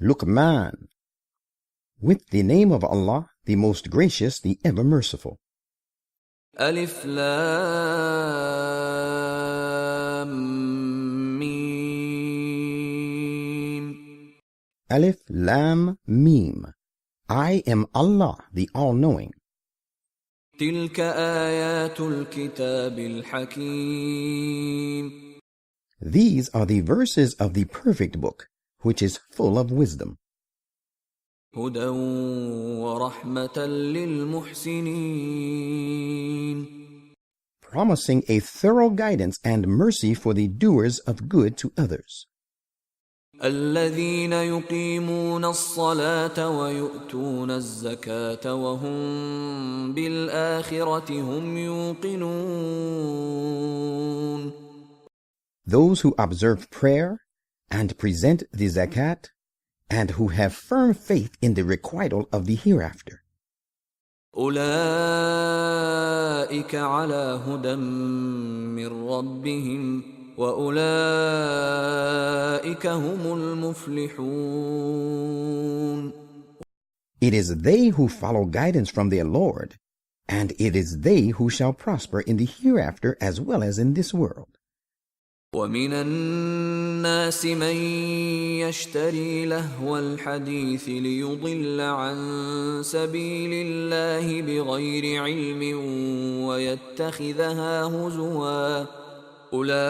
Luqman. With the name of Allah, the most gracious, the ever merciful. Alif Lam Mim. Alif Lam Mim. I am Allah, the all-knowing. تلك آيات الكتاب الحكيم. These are the verses of the perfect book, which is full of wisdom. هدى ورحمة للمحسنين. Promising a thorough guidance and mercy for the doers of good to others. الذين يقيمون الصلاة ويؤتون الزكاة وهم بالآخرة هم يوقنون. Those who observe prayer and present the zakat and who have firm faith in the requital of the hereafter. أولئك على هدى من ربهم وأولئك هم المفلحون. It is they who follow guidance from their Lord, and it is they who shall prosper in the hereafter as well as in this world. ومن الناس من يشتري لهو الحديث ليضل عن سبيل الله بغير علم ويتخذها هزوا أولئك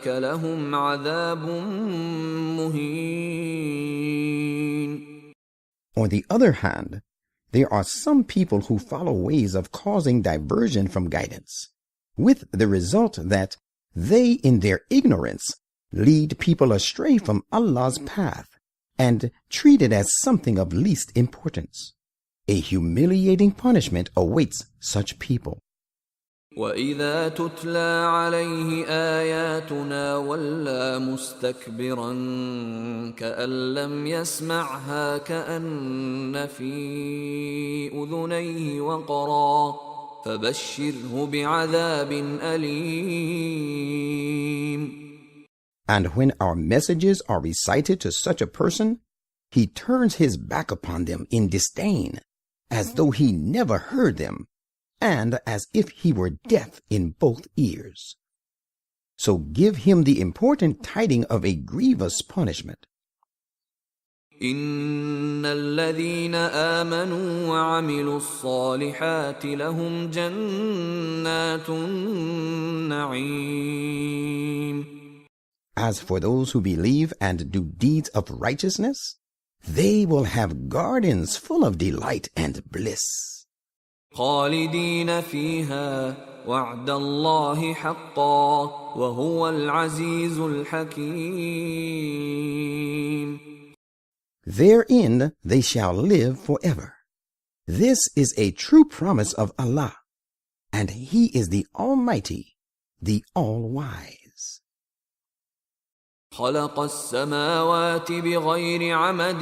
لهم عذاب مهين. On the other hand, there are some people who follow ways of causing diversion from guidance, with the result that they, in their ignorance, lead people astray from Allah's path and treat it as something of least importance. A humiliating punishment awaits such people. وَإِذَا تُتْلَى عَلَيْهِ آيَاتُنَا وَلَّى مُسْتَكْبِرًا كَأَن لَّمْ يَسْمَعْهَا كَأَنَّ فِي أُذُنَيْهِ وَقْرًا فَبَشِّرْهُ بِعَذَابٍ أَلِيمٍ. And when our messages are recited to such a person, he turns his back upon them in disdain, as though he never heard them, and as if he were deaf in both ears. So give him the important tiding of a grievous punishment. إن الذين آمنوا وعملوا الصالحات لهم جنات النعيم. As for those who believe and do deeds of righteousness, they will have gardens full of delight and bliss. خالدين فيها وعد الله حقا وهو العزيز الحكيم. Therein they shall live forever. This is a true promise of Allah, and He is the Almighty, the All-Wise. خلق السماوات بغير عمد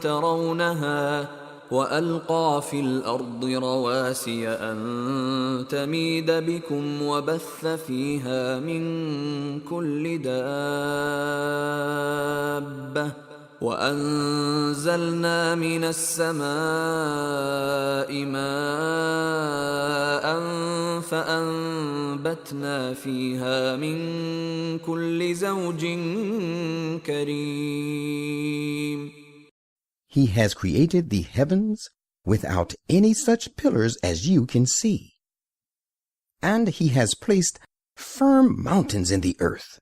ترونها وألقى في الأرض رواسي أن تميد بكم وبث فيها من كل دابة وأنزلنا من السماء ماء فأنبتنا فيها من كل زوج كريم. He has created the heavens without any such pillars as you can see. And He has placed firm mountains in the earth,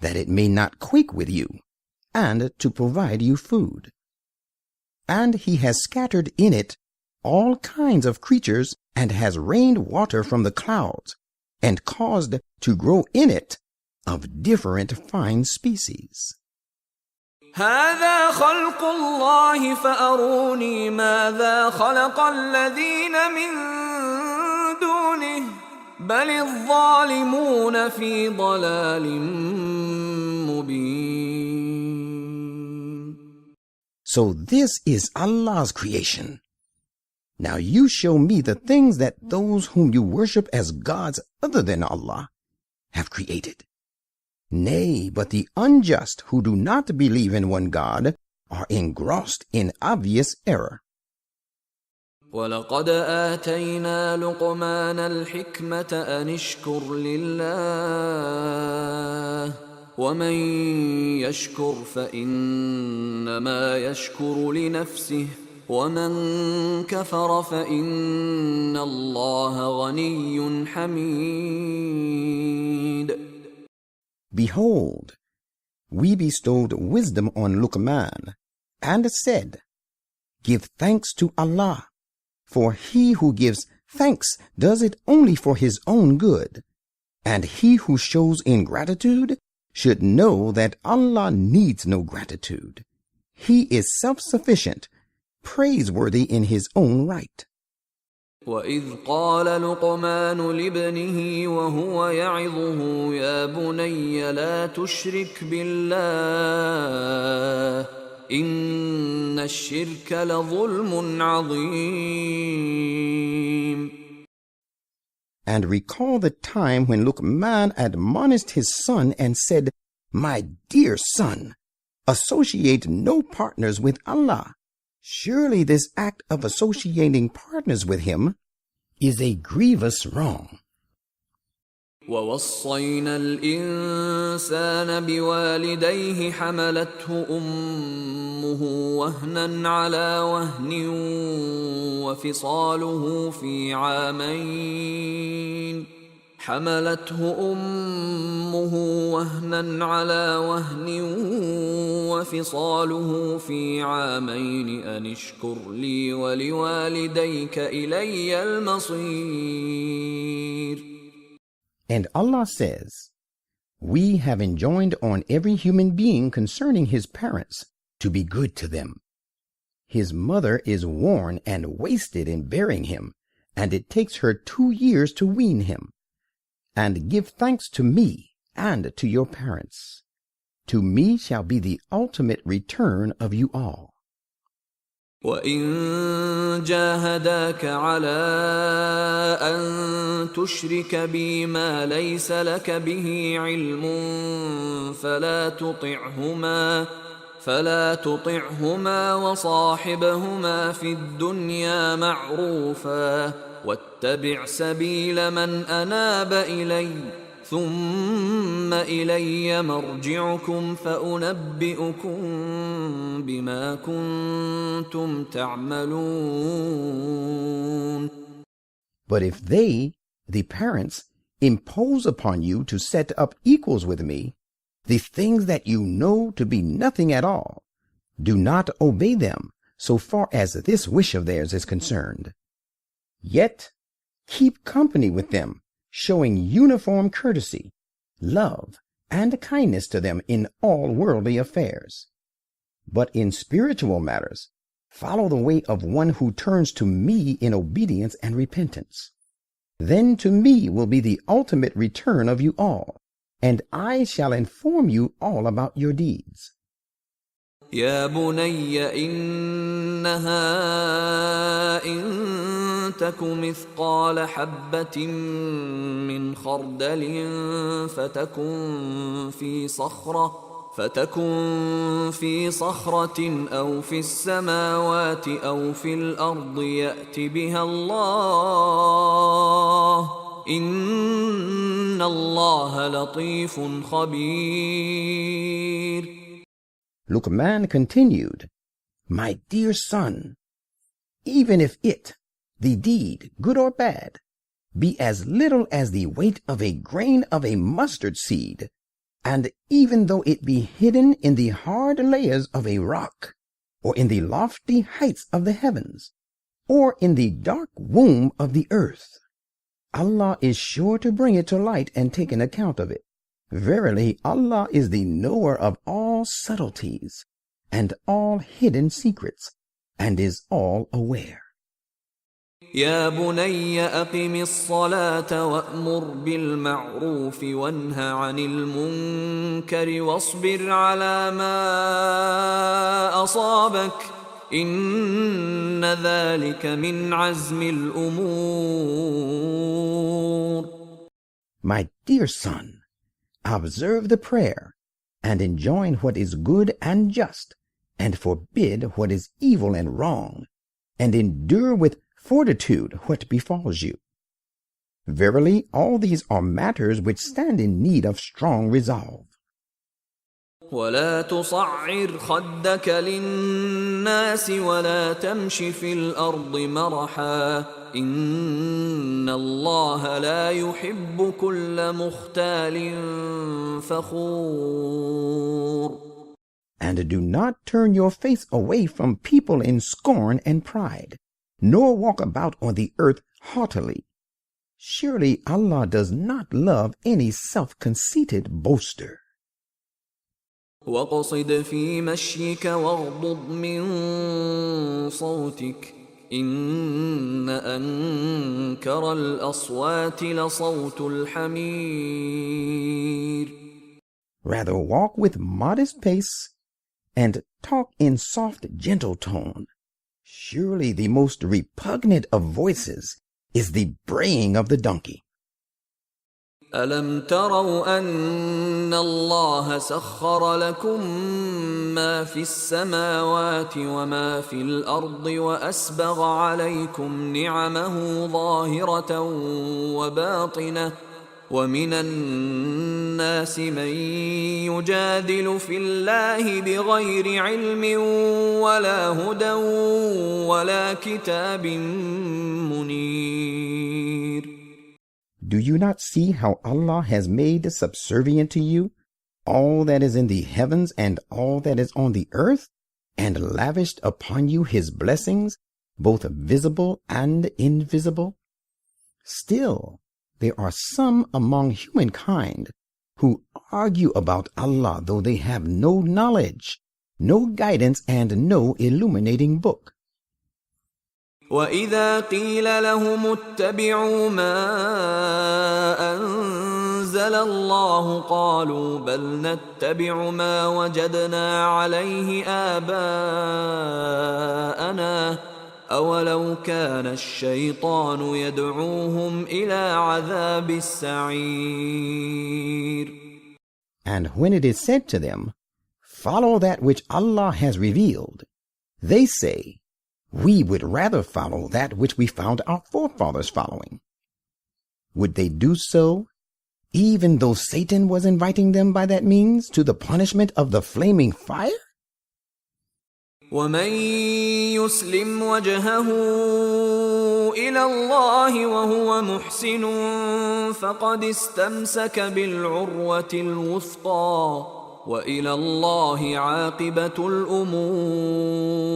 that it may not quake with you, and to provide you food. And He has scattered in it all kinds of creatures, and has rained water from the clouds, and caused to grow in it of different fine species. هذا خلق الله فأروني ماذا خلق الذين من دونه بل الظالمون في ضلال مبين. So this is Allah's creation. Now you show me the things that those whom you worship as gods other than Allah have created. Nay, but the unjust who do not believe in one God are engrossed in obvious error. ولقد آتينا لقمان الحكمة أن اشكر لله ومن يشكر فإنما يشكر لنفسه ومن كفر فإن الله غني حميد. Behold, we bestowed wisdom on Luqman, and said, Give thanks to Allah, for he who gives thanks does it only for his own good, and he who shows ingratitude should know that Allah needs no gratitude. He is self-sufficient, praiseworthy in his own right. وَإِذْ قَالَ لُقْمَانُ لِابْنِهِ وَهُوَ يَعِظُهُ يَا بُنَيَّ لَا تُشْرِكْ بِاللَّهِ إِنَّ الشِّرْكَ لَظُلْمٌ عَظِيمٌ. And recall the time when Luqman admonished his son and said, My dear son, associate no partners with Allah. Surely this act of associating partners with him is a grievous wrong. وَوَصَّيْنَا الْإِنسَانَ بِوَالِدَيْهِ حَمَلَتْهُ أُمُّهُ وَهْنًا عَلَى وَهْنٍ وَفِصَالُهُ في عامين أن اشكر لي ولوالديك إلي المصير. And Allah says, We have enjoined on every human being concerning his parents to be good to them. His mother is worn and wasted in bearing him, and it takes her 2 years to wean him. And give thanks to me and to your parents. To me shall be the ultimate return of you all. وَإِن جَاهَدَاكَ عَلَىٰ أَن تُشْرِكَ بِي مَا لَيْسَ لَكَ بِهِ عِلْمٌ فَلَا تُطِعْهُمَا وَصَاحِبْهُمَا فِي الدُّنْيَا مَعْرُوفًا وَاتَّبِعْ سَبِيلَ مَنْ أَنَابَ إِلَيَّ ثُمَّ إِلَيَّ مَرْجِعُكُمْ فَأُنَبِّئُكُم بِمَا كُنتُمْ تَعْمَلُونَ. But if they, the parents, impose upon you to set up equals with me, the things that you know to be nothing at all, do not obey them so far as this wish of theirs is concerned. Yet keep company with them, showing uniform courtesy, love, and kindness to them in all worldly affairs. But in spiritual matters, follow the way of one who turns to me in obedience and repentance. Then to me will be the ultimate return of you all, and I shall inform you all about your deeds. يا بني إنها إن تك مثقال حبة من خردل فتكن في صخرة أو في السماوات أو في الأرض يأت بها الله إن الله لطيف خبير. Luqman continued, My dear son, even if it, the deed, good or bad, be as little as the weight of a grain of a mustard seed, and even though it be hidden in the hard layers of a rock, or in the lofty heights of the heavens, or in the dark womb of the earth, Allah is sure to bring it to light and take an account of it. Verily, Allah is the knower of all subtleties and all hidden secrets, and is all aware. يا بني أقم الصلاة وأمر بالمعروف وانه عن المنكر واصبر على ما أصابك إن ذلك من عزم الأمور. My dear son, observe the prayer, and enjoin what is good and just, and forbid what is evil and wrong, and endure with fortitude what befalls you. Verily, all these are matters which stand in need of strong resolve. ولا تصعر خدك للناس ولا تمش في الأرض مرحا إن الله لا يحب كل مختال فخور. And do not turn your face away from people in scorn and pride, nor walk about on the earth haughtily. Surely Allah does not love any self-conceited boaster. وَاقْصِدْ فِي مَشْيِكَ وَاغْضُضْ مِنْ صَوْتِكَ إِنَّ أَنْكَرَ الْأَصْوَاتِ لَصَوْتُ الْحَمِيرِ. Rather walk with modest pace and talk in soft, gentle tone. Surely the most repugnant of voices is the braying of the donkey. أَلَمْ تَرَوْا أَنَّ اللَّهَ سَخَّرَ لَكُم مَّا فِي السَّمَاوَاتِ وَمَا فِي الْأَرْضِ وَأَسْبَغَ عَلَيْكُمْ نِعَمَهُ ظَاهِرَةً وَبَاطِنَةً وَمِنَ النَّاسِ مَن يُجَادِلُ فِي اللَّهِ بِغَيْرِ عِلْمٍ وَلَا هُدًى وَلَا كِتَابٍ مُنِيرٍ. Do you not see how Allah has made subservient to you all that is in the heavens and all that is on the earth, and lavished upon you his blessings, both visible and invisible? Still, there are some among humankind who argue about Allah, though they have no knowledge, no guidance, and no illuminating book. وَإِذَا قِيلَ لَهُمُ اتَّبِعُوا مَا أَنزَلَ اللَّهُ قَالُوا بَلْ نَتَّبِعُ مَا وَجَدْنَا عَلَيْهِ آبَاءَنَا أَوَلَوْ كَانَ الشَّيْطَانُ يَدْعُوهُمْ إِلَى عَذَابِ السَّعِيرِ. And when it is said to them, follow that which Allah has revealed, they say, we would rather follow that which we found our forefathers following. Would they do so, even though Satan was inviting them by that means to the punishment of the flaming fire? وَمَن يُسْلِمْ وَجْهَهُ إِلَى اللَّهِ وَهُوَ مُحْسِنٌ فَقَدِ اسْتَمْسَكَ بِالْعُرْوَةِ الْوُثْقَى وَإِلَى اللَّهِ عَاقِبَةُ الْأُمُورِ.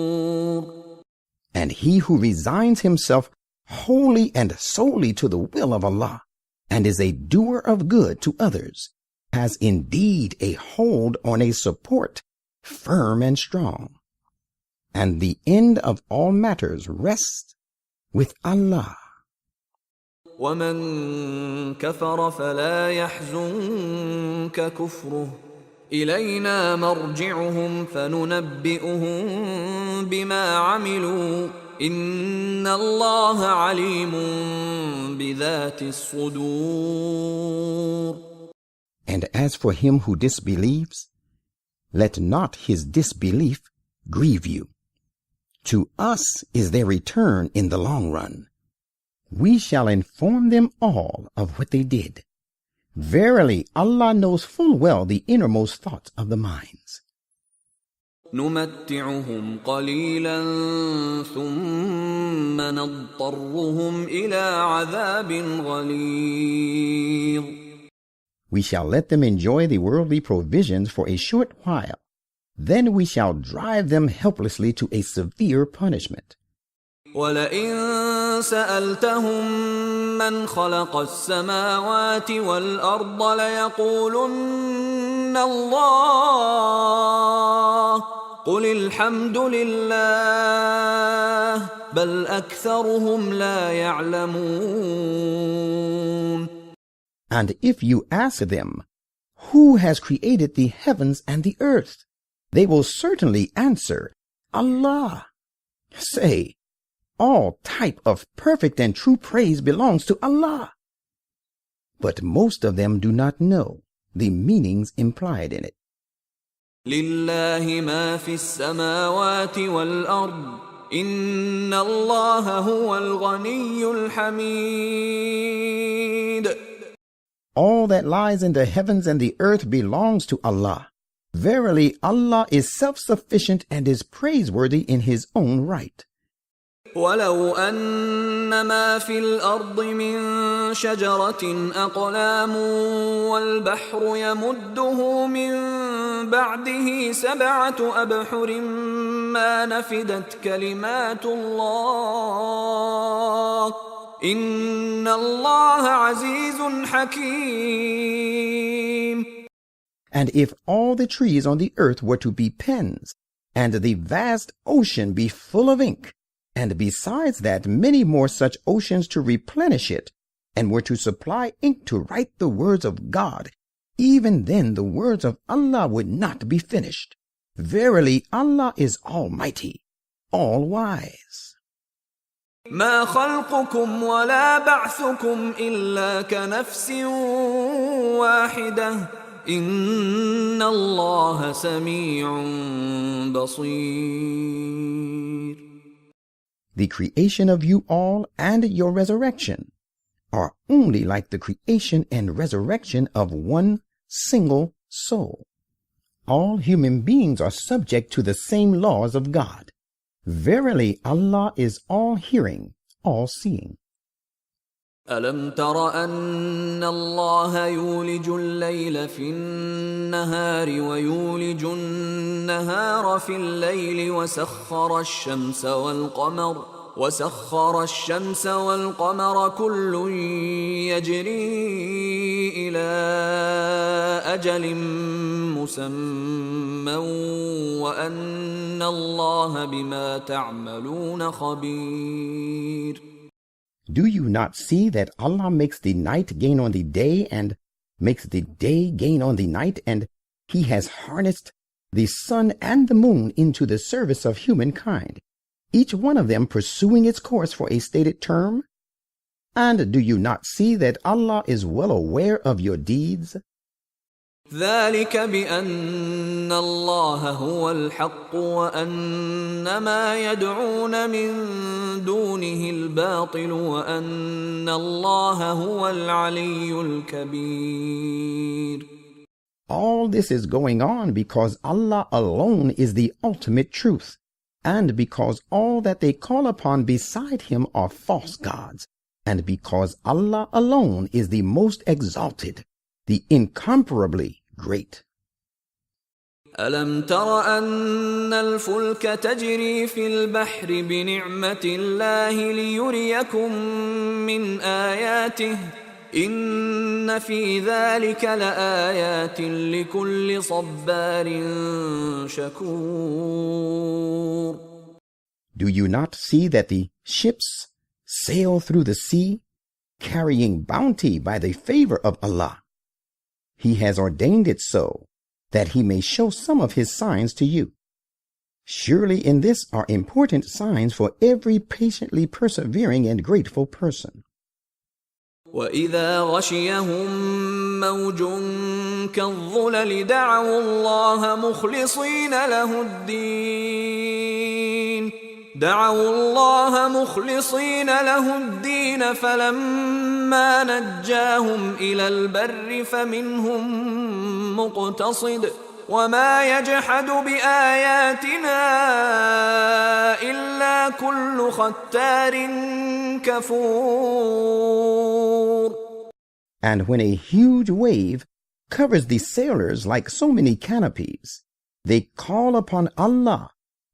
And he who resigns himself wholly and solely to the will of Allah, and is a doer of good to others, has indeed a hold on a support firm and strong. And the end of all matters rests with Allah. وَمَن كَفَرَ فَلَا يَحْزُنكَ كُفْرُهُ إِلَيْنَا مَرْجِعُهُمْ فَنُنَبِّئُهُم بِمَا عَمِلُوا إِنَّ اللَّهَ عَلِيمٌ بِذَاتِ الصُّدُورِ. And as for him who disbelieves, let not his disbelief grieve you. To us is their return in the long run. We shall inform them all of what they did. Verily, Allah knows full well the innermost thoughts of the minds. نُمَتِّعُهُمْ قَلِيلًا ثُمَّ نَضْطَرُّهُمْ إِلَى عَذَابٍ غَلِيظٍ. We shall let them enjoy the worldly provisions for a short while. Then we shall drive them helplessly to a severe punishment. وَلَئِن سَأَلْتَهُم مَّنْ خَلَقَ السَّمَاوَاتِ وَالْأَرْضَ لَيَقُولُنَّ اللَّهُ قُلِ الْحَمْدُ لِلَّهِ بَلْ أَكْثَرُهُمْ لَا يَعْلَمُونَ. And if you ask them, who has created the heavens and the earth? They will certainly answer, Allah. Say, all type of perfect and true praise belongs to Allah. But most of them do not know, the meanings implied in it. لله ما في السماوات والأرض إن الله هو الغني الحميد. All that lies in the heavens and the earth belongs to Allah. Verily, Allah is self-sufficient and is praiseworthy in His own right. ولو أن ما في الأرض من شجرة أقلام والبحر يمده من بعده 7 أبحر ما نفدت كلمات الله إن الله عزيز حكيم. And if all the trees on the earth were to be pens, and the vast ocean be full of ink, and besides that many more such oceans to replenish it, and were to supply ink to write the words of God, even then the words of Allah would not be finished. Verily, Allah is Almighty, All-Wise. ما خلقكم ولا بعثكم إلا كنفس واحدة إن الله سميع بصير. The creation of you all and your resurrection are only like the creation and resurrection of one single soul. All human beings are subject to the same laws of God. Verily, Allah is all-hearing, all-seeing. ألم تر أن الله يولج الليل في النهار ويولج النهار في الليل وسخر الشمس والقمر كل يجري إلى أجل مسمى وأن الله بما تعملون خبير. Do you not see that Allah makes the night gain on the day and makes the day gain on the night, and He has harnessed the sun and the moon into the service of humankind, each one of them pursuing its course for a stated term? And do you not see that Allah is well aware of your deeds? ذلك بأن الله هو الحق وأن ما يدعون من دونه الباطل وأن الله هو العلي الكبير. All this is going on because Allah alone is the ultimate truth, and because all that they call upon beside Him are false gods, and because Allah alone is the most exalted, the incomparably great. ألم تر أن الفلك تجري في البحر بنعمة الله ليريكم من آياته إن في ذلك لآيات لكل صبار شكور. Do you not see that the ships sail through the sea, carrying bounty by the favor of Allah? He has ordained it so, that He may show some of His signs to you. Surely in this are important signs for every patiently persevering and grateful person. وَإِذَا غَشِيَهُم مَّوْجٌ كَالظُّلَلِ دَعَوُا اللَّهَ مُخْلِصِينَ لَهُ الدِّينَ فَلَمَّا نَجَّاهُمْ إِلَى الْبَرِّ فَمِنْهُم مُّقْتَصِدٌ وَمَا يَجْحَدُ بِآيَاتِنَا إِلَّا كُلُّ خَتَّارٍ كَفُورٍ. And when a huge wave covers the sailors like so many canopies, they call upon Allah,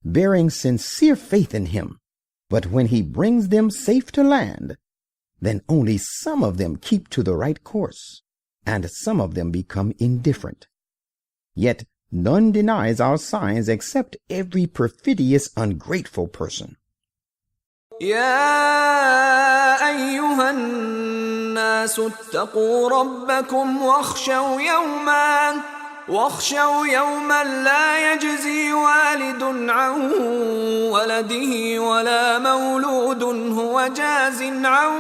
bearing sincere faith in Him. But when He brings them safe to land, then only some of them keep to the right course, and some of them become indifferent. Yet none denies our signs except every perfidious, ungrateful person. يا أيها الناس اتقوا ربكم واخشوا يوما لا يجزي والد عن ولده ولا مولود هو جاز عن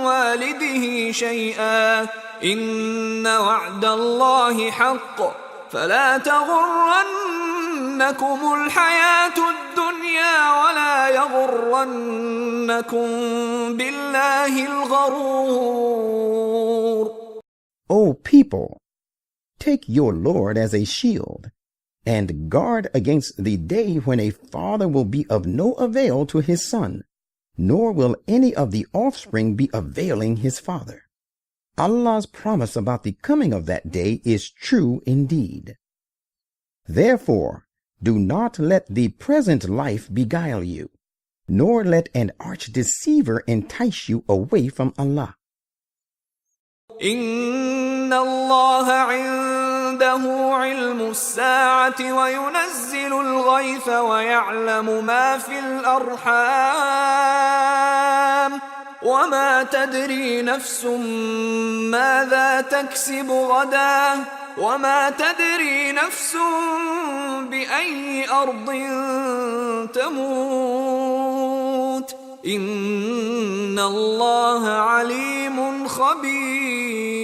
والده شيئا إن وعد الله حق فلا تغرنكم الحياة الدنيا ولا يغرنكم بالله الغرور. O people, take your Lord as a shield, and guard against the day when a father will be of no avail to his son, nor will any of the offspring be availing his father. Allah's promise about the coming of that day is true indeed. Therefore, do not let the present life beguile you, nor let an arch deceiver entice you away from Allah. إن الله عنده علم الساعة وينزل الغيث ويعلم ما في الأرحام وما تدري نفس ماذا تكسب غدا وما تدري نفس بأي أرض تموت إن الله عليم خبير.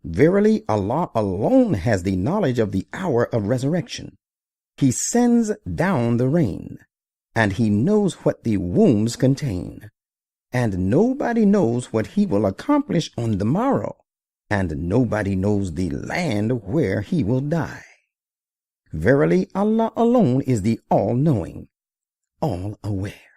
Verily, Allah alone has the knowledge of the hour of resurrection. He sends down the rain, and He knows what the wombs contain. And nobody knows what He will accomplish on the morrow, and nobody knows the land where he will die. Verily, Allah alone is the all-knowing, all-aware.